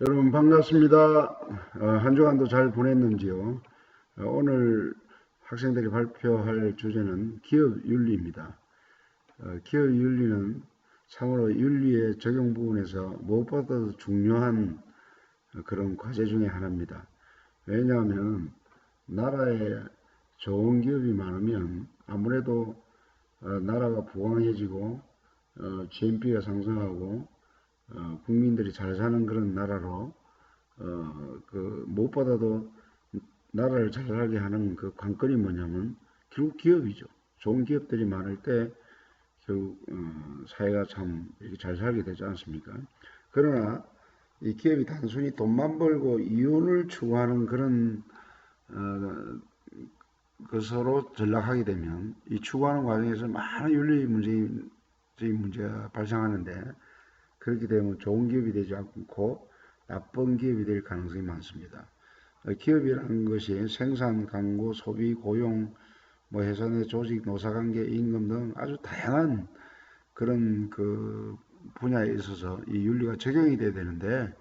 여러분 반갑습니다. 한 주간도 잘 보냈는지요? 오늘 학생들이 발표할 주제는 기업윤리입니다. 기업윤리는 참으로 윤리의 적용 부분에서 무엇보다도 중요한 그런 과제 중에 하나입니다. 왜냐하면 나라에 좋은 기업이 많으면 아무래도 나라가 부강해지고 GNP가 상승하고 국민들이 잘 사는 그런 나라로 무엇보다도 나라를 잘 살게 하는 그 관건이 뭐냐면 결국 기업이죠. 좋은 기업들이 많을 때 결국 사회가 참 이렇게 잘 살게 되지 않습니까? 그러나 이 기업이 단순히 돈만 벌고 이윤을 추구하는 그런 것으로 전락하게 되면 이 추구하는 과정에서 많은 윤리 문제가 발생하는데, 그렇게 되면 좋은 기업이 되지 않고 나쁜 기업이 될 가능성이 많습니다. 기업이라는 것이 생산, 광고, 소비, 고용, 회사 내 조직, 노사관계, 임금 등 아주 다양한 그런 그 분야에 있어서 이 윤리가 적용이 돼야 되는데,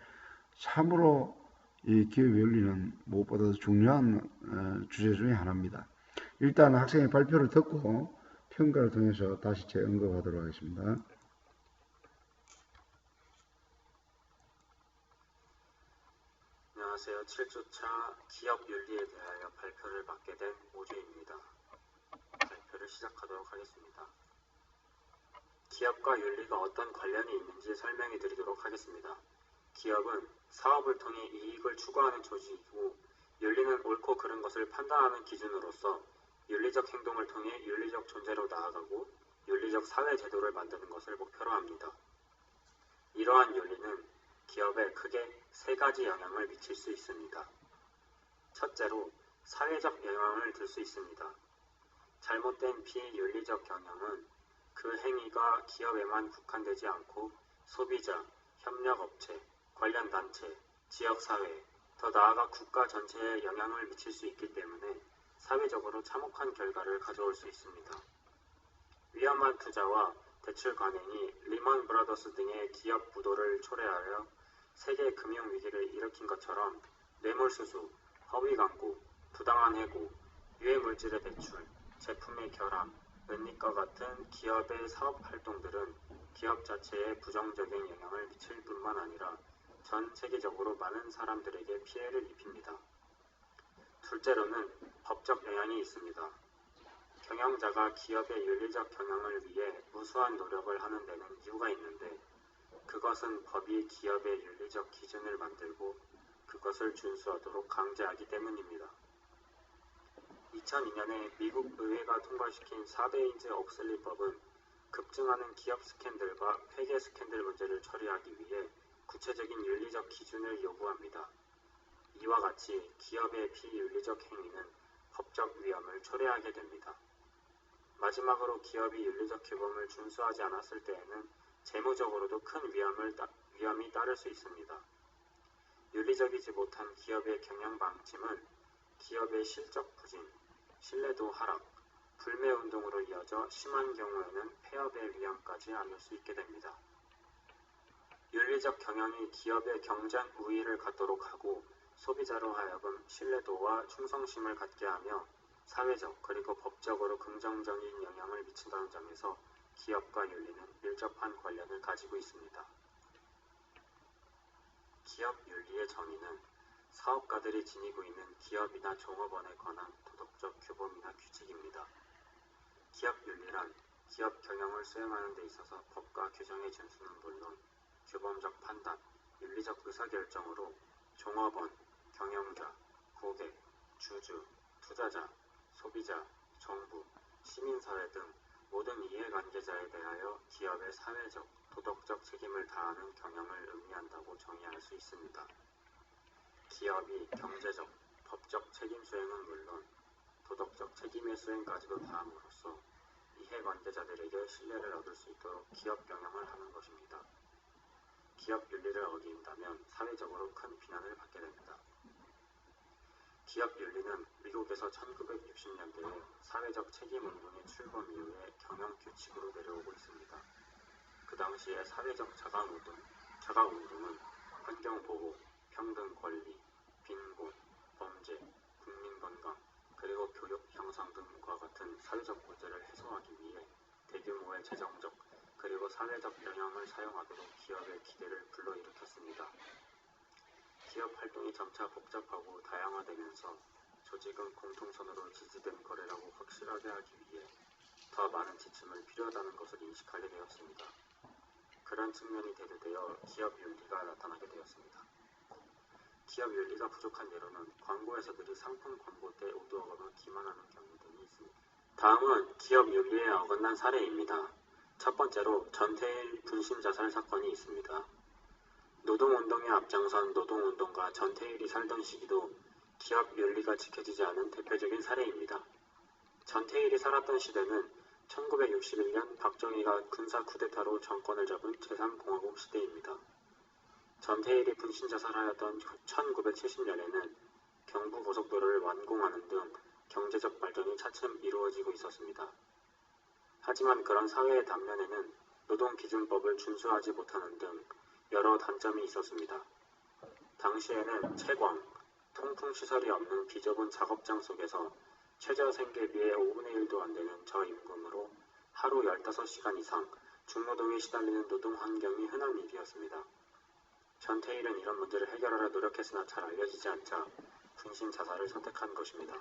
참으로 이 기업 윤리는 무엇보다도 중요한 주제 중에 하나입니다. 일단 학생의 발표를 듣고 평가를 통해서 다시 재언급하도록 하겠습니다. 안녕하세요. 7주차 기업 윤리에 대하여 발표를 맡게 된 오주입니다. 발표를 시작하도록 하겠습니다. 기업과 윤리가 어떤 관련이 있는지 설명해 드리도록 하겠습니다. 기업은 사업을 통해 이익을 추구하는 조직이고, 윤리는 옳고 그른 것을 판단하는 기준으로서 윤리적 행동을 통해 윤리적 존재로 나아가고 윤리적 사회 제도를 만드는 것을 목표로 합니다. 이러한 윤리는 기업에 크게 세 가지 영향을 미칠 수 있습니다. 첫째로, 사회적 영향을 줄 수 있습니다. 잘못된 비윤리적 경영은 그 행위가 기업에만 국한되지 않고 소비자, 협력업체, 관련 단체, 지역사회, 더 나아가 국가 전체에 영향을 미칠 수 있기 때문에 사회적으로 참혹한 결과를 가져올 수 있습니다. 위험한 투자와 대출 관행이 리먼 브라더스 등의 기업 부도를 초래하여 세계 금융 위기를 일으킨 것처럼 뇌물수수, 허위 광고, 부당한 해고, 유해 물질의 배출, 제품의 결함, 은닉과 같은 기업의 사업 활동들은 기업 자체에 부정적인 영향을 미칠 뿐만 아니라 전 세계적으로 많은 사람들에게 피해를 입힙니다. 둘째로는 법적 영향이 있습니다. 경영자가 기업의 윤리적 경영을 위해 무수한 노력을 하는 데는 이유가 있는데, 그것은 법이 기업의 윤리적 기준을 만들고 그것을 준수하도록 강제하기 때문입니다. 2002년에 미국 의회가 통과시킨 사베인즈 옥슬리법은 급증하는 기업 스캔들과 회계 스캔들 문제를 처리하기 위해 구체적인 윤리적 기준을 요구합니다. 이와 같이 기업의 비윤리적 행위는 법적 위험을 초래하게 됩니다. 마지막으로 기업이 윤리적 규범을 준수하지 않았을 때에는 재무적으로도 큰 위험이 따를 수 있습니다. 윤리적이지 못한 기업의 경영 방침은 기업의 실적 부진, 신뢰도 하락, 불매운동으로 이어져 심한 경우에는 폐업의 위험까지 안을 수 있게 됩니다. 윤리적 경영이 기업의 경쟁 우위를 갖도록 하고 소비자로 하여금 신뢰도와 충성심을 갖게 하며 사회적 그리고 법적으로 긍정적인 영향을 미친다는 점에서 기업과 윤리는 밀접한 관련을 가지고 있습니다. 기업 윤리의 정의는 사업가들이 지니고 있는 기업이나 종업원에 관한 도덕적 규범이나 규칙입니다. 기업 윤리란 기업 경영을 수행하는 데 있어서 법과 규정의 준수는 물론 규범적 판단, 윤리적 의사결정으로 종업원, 경영자, 고객, 주주, 투자자, 소비자, 정부, 시민사회 등 모든 이해관계자에 대하여 기업의 사회적, 도덕적 책임을 다하는 경영을 의미한다고 정의할 수 있습니다. 기업이 경제적, 법적 책임 수행은 물론 도덕적 책임의 수행까지도 다함으로써 이해관계자들에게 신뢰를 얻을 수 있도록 기업 경영을 하는 것입니다. 기업 윤리를 어긴다면 사회적으로 큰 비난을 받게 됩니다. 기업 윤리는 미국에서 1960년대에 사회적 책임 운동의 출범 이후에 경영 규칙으로 내려오고 있습니다. 그 당시의 사회적 자각 운동은 환경보호, 평등 권리, 빈곤, 범죄, 국민 건강, 그리고 교육 향상 등과 같은 사회적 문제를 해소하기 위해 대규모의 재정적 그리고 사회적 영향을 사용하도록 기업의 기대를 불러일으켰습니다. 기업 활동이 점차 복잡하고 다양화되면서 조직은 공통선으로 지지된 거래라고 확실하게 하기 위해 더 많은 지침을 필요하다는 것을 인식하게 되었습니다. 그런 측면이 대두되어 기업 윤리가 나타나게 되었습니다. 기업 윤리가 부족한 예로는 광고에서들이 상품 광고 때 오도하거나 기만하는 경우 등이 있습니다. 다음은 기업 윤리에 어긋난 사례입니다. 첫 번째로 전태일 분신자살 사건이 있습니다. 노동운동에 앞장선 노동운동가 전태일이 살던 시기도 기업 윤리가 지켜지지 않은 대표적인 사례입니다. 전태일이 살았던 시대는 1961년 박정희가 군사 쿠데타로 정권을 잡은 제3공화국 시대입니다. 전태일이 분신자살하였던 1970년에는 경부고속도로를 완공하는 등 경제적 발전이 차츰 이루어지고 있었습니다. 하지만 그런 사회의 단면에는 노동기준법을 준수하지 못하는 등 여러 단점이 있었습니다. 당시에는 채광, 통풍시설이 없는 비좁은 작업장 속에서 최저생계비의 5분의 1도 안 되는 저임금으로 하루 15시간 이상 중노동에 시달리는 노동 환경이 흔한 일이었습니다. 전태일은 이런 문제를 해결하려 노력했으나 잘 알려지지 않자 분신 자살을 선택한 것입니다.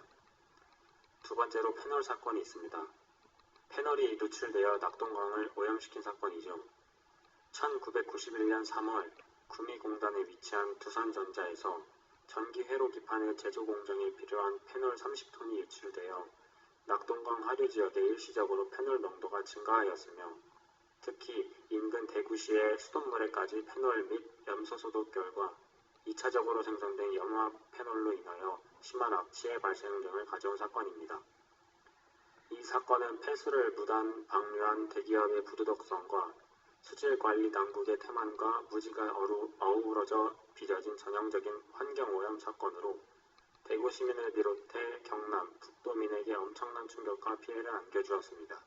두 번째로 패널 사건이 있습니다. 패널이 누출되어 낙동강을 오염시킨 사건이죠. 1991년 3월 구미공단에 위치한 두산전자에서 전기 회로기판의 제조 공정에 필요한 패널 30톤이 유출되어 낙동강 하류 지역에 일시적으로 패널 농도가 증가하였으며 특히 인근 대구시의 수돗물에까지 패널 및 염소 소독 결과 2차적으로 생성된 염화 패널로 인하여 심한 악취의 발생 등을 가져온 사건입니다. 이 사건은 폐수를 무단 방류한 대기업의 부도덕성과 수질관리 당국의 태만과 무지가 어우러져 빚어진 전형적인 환경오염 사건으로 대구 시민을 비롯해 경남, 북도민에게 엄청난 충격과 피해를 안겨주었습니다.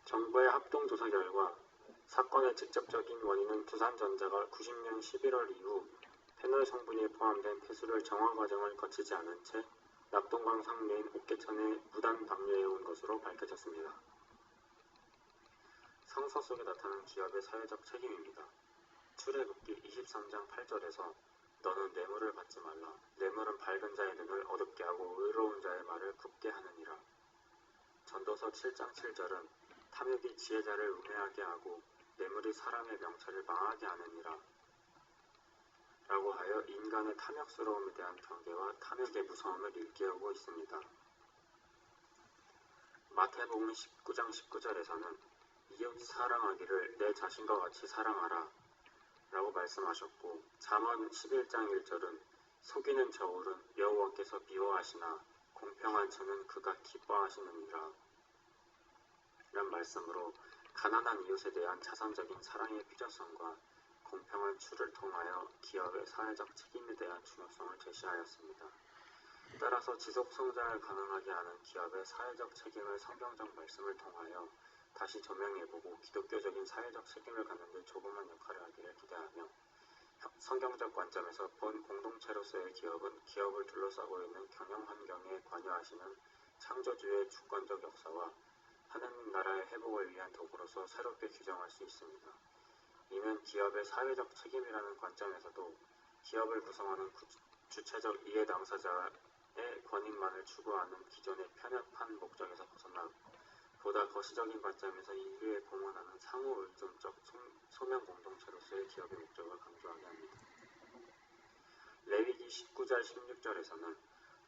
정부의 합동조사 결과 사건의 직접적인 원인은 두산전자가 90년 11월 이후 패널 성분이 포함된 폐수를 정화 과정을 거치지 않은 채 낙동강 상류인 옥계천에 무단 방류해온 것으로 밝혀졌습니다. 성서 속에 나타난 기업의 사회적 책임입니다. 출애굽기 23장 8절에서 너는 뇌물을 받지 말라. 뇌물은 밝은 자의 눈을 어둡게 하고 의로운 자의 말을 굽게 하느니라. 전도서 7장 7절은 탐욕이 지혜자를 우매하게 하고 뇌물이 사람의 명철을 망하게 하느니라 라고 하여 인간의 탐욕스러움에 대한 경계와 탐욕의 무서움을 일깨우고 있습니다. 마태복음 19장 19절에서는 이웃 사랑하기를 내 자신과 같이 사랑하라 라고 말씀하셨고 잠언 11장 1절은 속이는 저울은 여호와께서 미워하시나 공평한 처는 그가 기뻐하시느니라 란 말씀으로 가난한 이웃에 대한 자선적인 사랑의 필요성과 공평한 추를 통하여 기업의 사회적 책임에 대한 중요성을 제시하였습니다. 따라서 지속 성장을 가능하게 하는 기업의 사회적 책임을 성경적 말씀을 통하여 다시 조명해보고 기독교적인 사회적 책임을 갖는 데 조그만 역할을 하기를 기대하며 성경적 관점에서 본 공동체로서의 기업은 기업을 둘러싸고 있는 경영 환경에 관여하시는 창조주의 주권적 역사와 하느님 나라의 회복을 위한 도구로서 새롭게 규정할 수 있습니다. 이는 기업의 사회적 책임이라는 관점에서도 기업을 구성하는 주체적 이해 당사자의 권익만을 추구하는 기존의 편협한 목적에서 벗어나 보다 거시적인 관점에서 인류에 봉헌하는 상호 의존적 소명 공동체로서의 기업의 목적을 강조하게 합니다. 레위기 19절 16절에서는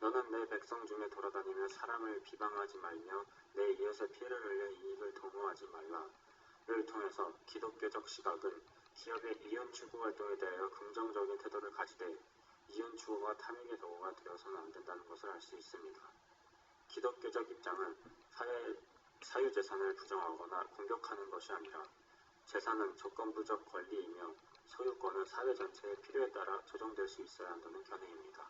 너는 내 백성 중에 돌아다니며 사람을 비방하지 말며 내 이웃의 피를 흘려 이익을 도모하지 말라를 통해서 기독교적 시각은 기업의 이윤 추구 활동에 대하여 긍정적인 태도를 가지되 이윤 추구가 탐욕의 도구가 되어서는 안 된다는 것을 알 수 있습니다. 기독교적 입장은 사유재산을 부정하거나 공격하는 것이 아니라 재산은 조건부적 권리이며 소유권은 사회 전체의 필요에 따라 조정될 수 있어야 한다는 견해입니다.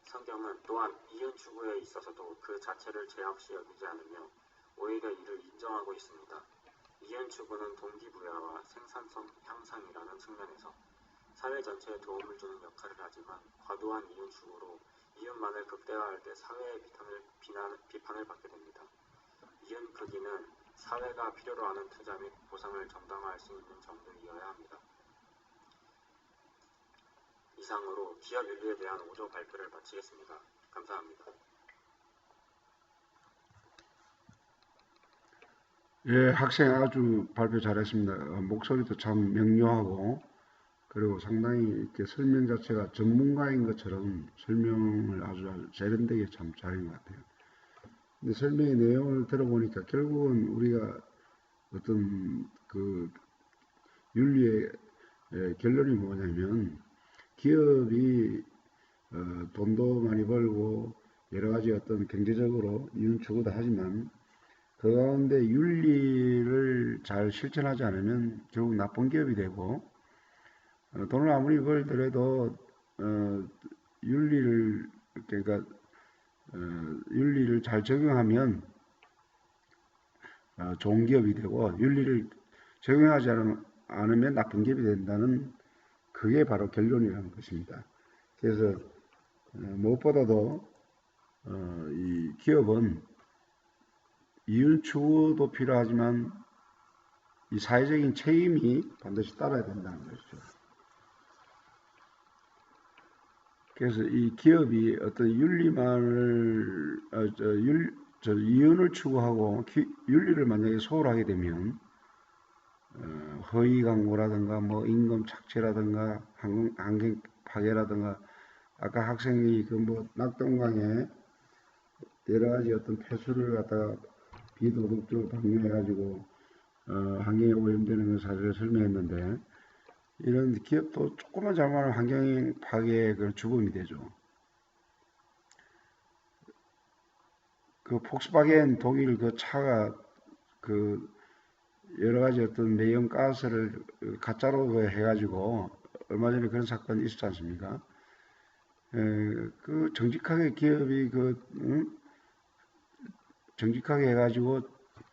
성경은 또한 이윤 추구에 있어서도 그 자체를 죄악시 여기지 않으며 오히려 이를 인정하고 있습니다. 이윤 추구는 동기부여와 생산성 향상이라는 측면에서 사회 전체에 도움을 주는 역할을 하지만 과도한 이윤 추구로 이윤만을 극대화할 때 사회의 비판을 받게 됩니다. 이윤 크기는 사회가 필요로 하는 투자 및 보상을 정당화할 수 있는 정도이어야 합니다. 이상으로 기업 윤리에 대한 5조 발표를 마치겠습니다. 감사합니다. 예, 학생 아주 발표 잘했습니다. 목소리도 참 명료하고, 그리고 상당히 이렇게 설명 자체가 전문가인 것처럼 설명을 아주 세련되게 참 잘한 것 같아요. 근데 설명의 내용을 들어보니까 결국은 우리가 어떤 그 윤리의 결론이 뭐냐면, 기업이 돈도 많이 벌고 여러 가지 어떤 경제적으로 이윤 추구도 하지만 그 가운데 윤리를 잘 실천하지 않으면 결국 나쁜 기업이 되고, 돈을 아무리 벌더라도 윤리를 그러니까 윤리를 잘 적용하면 좋은 기업이 되고, 윤리를 적용하지 않으면 나쁜 기업이 된다는, 그게 바로 결론이라는 것입니다. 그래서 무엇보다도 이 기업은 이윤 추구도 필요하지만 이 사회적인 책임이 반드시 따라야 된다는 것이죠. 그래서 이 기업이 어떤 윤리만을 이윤을 추구하고 윤리를 만약에 소홀하게 되면 허위 광고라든가 뭐 임금 착취라든가 환경 파괴라든가, 아까 학생이 그 뭐 낙동강에 여러 가지 어떤 폐수를 갖다가 비도덕적으로 방류해가지고 환경에 오염되는 사실을 설명했는데, 이런 기업도 조금만 잘못하면 환경 파괴의 그 주범이 되죠. 그 폭스바겐 독일 그 차가 그 여러 가지 어떤 매연 가스를 가짜로 해가지고 얼마 전에 그런 사건이 있었지 않습니까? 그 정직하게 기업이 정직하게 해가지고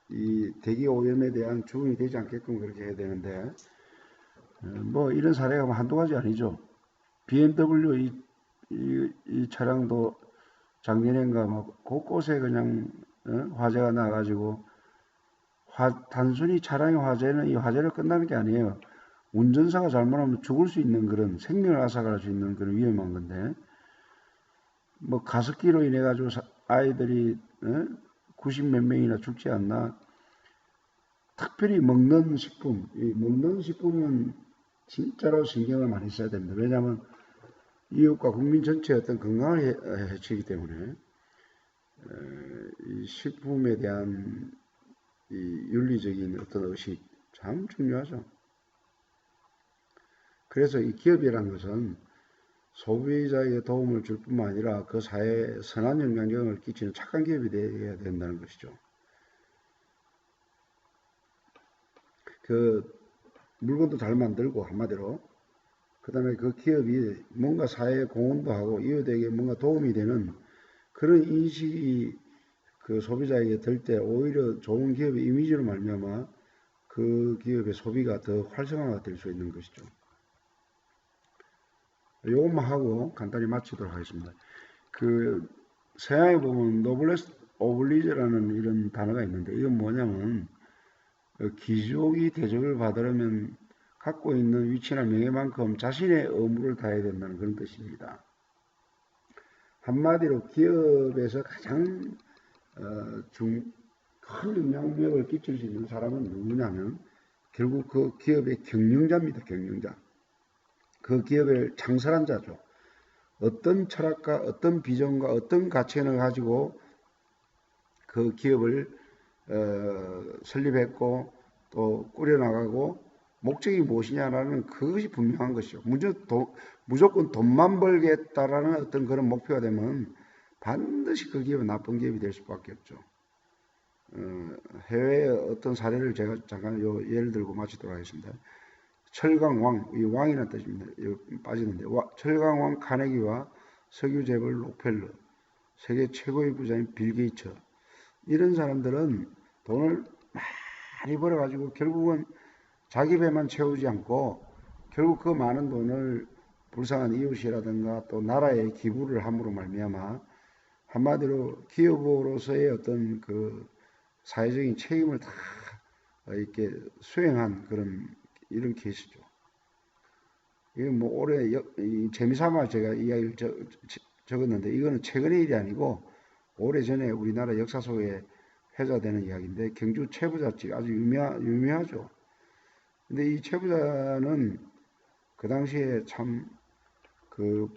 이 대기 오염에 대한 주범이 되지 않게끔 그렇게 해야 되는데, 뭐 이런 사례가 한두 가지 아니죠. BMW 이 차량도 작년인가 뭐 곳곳에 그냥 화재가 나가지고, 단순히 차량의 화재는 이 화재로 끝나는 게 아니에요. 운전사가 잘못하면 죽을 수 있는 그런, 생명을 앗아갈 수 있는 그런 위험한 건데, 뭐 가습기로 인해 가지고 아이들이 90 몇 명이나 죽지 않나. 특별히 먹는 식품, 이 먹는 식품은 진짜로 신경을 많이 써야 됩니다. 왜냐하면 이웃과 국민 전체의 어떤 건강을 해치기 때문에 이 식품에 대한 이 윤리적인 어떤 의식 참 중요하죠. 그래서 이 기업이라는 것은 소비자에게 도움을 줄 뿐만 아니라 그 사회에 선한 영향력을 끼치는 착한 기업이 되어야 된다는 것이죠. 그 물건도 잘 만들고, 한마디로 그 다음에 그 기업이 뭔가 사회에 공헌도 하고 이웃에게 뭔가 도움이 되는 그런 인식이 그 소비자에게 들 때 오히려 좋은 기업의 이미지로 말미암아 그 기업의 소비가 더 활성화가 될 수 있는 것이죠. 이것만 하고 간단히 마치도록 하겠습니다. 그 서양에 보면 노블레스 오블리제라는 이런 단어가 있는데, 이건 뭐냐면 귀족이 대접을 받으려면 갖고 있는 위치나 명예만큼 자신의 의무를 다해야 된다는 그런 뜻입니다. 한마디로 기업에서 가장 큰 영향력을 끼칠 수 있는 사람은 누구냐면 결국 그 기업의 경영자입니다. 경영자. 그 기업의 창설한 자죠. 어떤 철학과 어떤 비전과 어떤 가치관을 가지고 그 기업을 설립했고 또 꾸려나가고 목적이 무엇이냐라는 그것이 분명한 것이죠. 무조건 돈만 벌겠다라는 어떤 그런 목표가 되면 반드시 그 기업은 나쁜 기업이 될 수밖에 없죠. 해외의 어떤 사례를 제가 잠깐 예를 들고 마치도록 하겠습니다. 철강왕, 이 왕이라는 뜻입니다. 빠지는데, 철강왕 카네기와 석유재벌 록펠러, 세계 최고의 부자인 빌 게이츠, 이런 사람들은 돈을 많이 벌어가지고 결국은 자기 배만 채우지 않고 결국 그 많은 돈을 불쌍한 이웃이라든가 또 나라에 기부를 함으로 말미암아 한마디로 기업으로서의 어떤 그 사회적인 책임을 다 이렇게 수행한 그런 이런 케이스죠. 이게 뭐 올해 재미삼아 제가 이야기를 적었는데 이거는 최근의 일이 아니고 오래전에 우리나라 역사 속에 회자되는 이야기인데 경주 최부잣집 아주 유명하죠. 근데 이 최부자는 그 당시에 참 그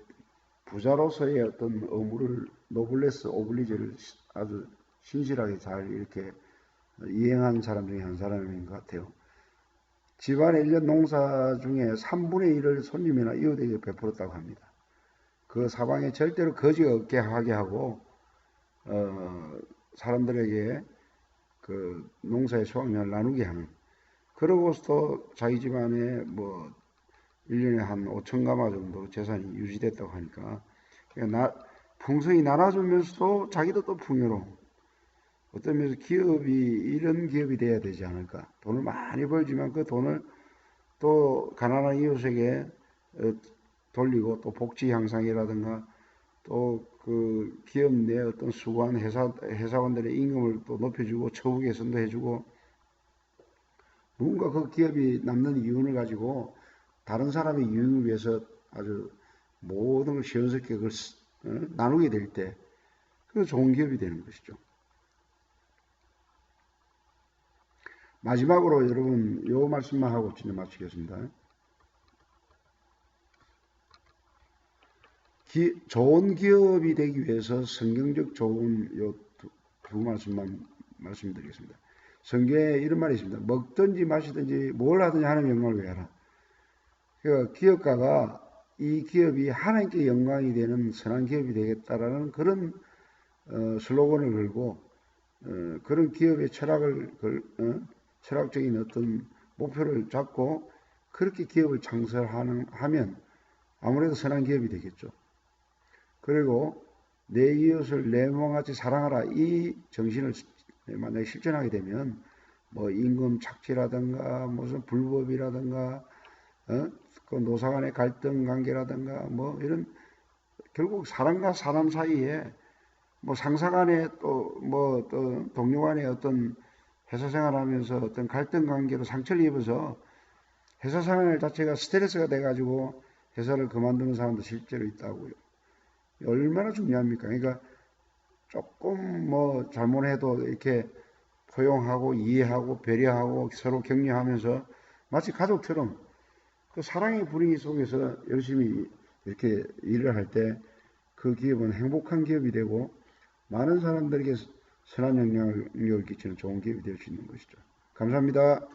부자로서의 어떤 의무를 노블레스 오블리제를 아주 신실하게 잘 이렇게 이행한 사람 중에 한 사람인 것 같아요. 집안의 1년 농사 중에 3분의 1을 손님이나 이웃에게 베풀었다고 합니다. 그 사방에 절대로 거지 없게 하게 하고 사람들에게 그 농사의 수확량을 나누게 하는 그러고서도 자기 집안에 뭐 1년에 한 5천 가마 정도 재산이 유지됐다고 하니까 풍성히 나눠주면서도 자기도 또 풍요로워. 어떤 면에서 기업이 이런 기업이 돼야 되지 않을까. 돈을 많이 벌지만 그 돈을 또 가난한 이웃에게 돌리고 또 복지 향상이라든가 또 그 기업 내 어떤 수고한 회사원들의 임금을 또 높여주고 처우 개선도 해주고 누군가 그 기업이 남는 이윤을 가지고 다른 사람의 이윤을 위해서 아주 모든 걸 시원스럽게 그걸 나누게 될 때 그 좋은 기업이 되는 것이죠. 마지막으로 여러분 요 말씀만 하고 진짜 마치겠습니다. 좋은 기업이 되기 위해서 성경적 좋은 요 두 말씀만 말씀드리겠습니다. 성경에 이런 말이 있습니다. 먹든지 마시든지 뭘 하든지 하나님의 영광을 위하라. 그러니까 기업가가 이 기업이 하나님께 영광이 되는 선한 기업이 되겠다라는 그런 슬로건을 걸고 그런 기업의 철학적인 어떤 목표를 잡고 그렇게 기업을 창설하면 아무래도 선한 기업이 되겠죠. 그리고 내 이웃을 내 몸같이 사랑하라 이 정신을 만약에 실천하게 되면 뭐 임금 착취라든가 무슨 불법이라든가 그 노사 간의 갈등 관계라든가 뭐 이런 결국 사람과 사람 사이에 뭐 상사 간에 또 동료 간의 어떤 회사 생활하면서 어떤 갈등 관계로 상처를 입어서 회사 생활 자체가 스트레스가 돼가지고 회사를 그만두는 사람도 실제로 있다고요. 얼마나 중요합니까? 그러니까 조금 뭐 잘못해도 이렇게 포용하고 이해하고 배려하고 서로 격려하면서 마치 가족처럼 그 사랑의 분위기 속에서 열심히 이렇게 일을 할 때 그 기업은 행복한 기업이 되고 많은 사람들에게 선한 영향을 끼치는 좋은 기업이 될 수 있는 것이죠. 감사합니다.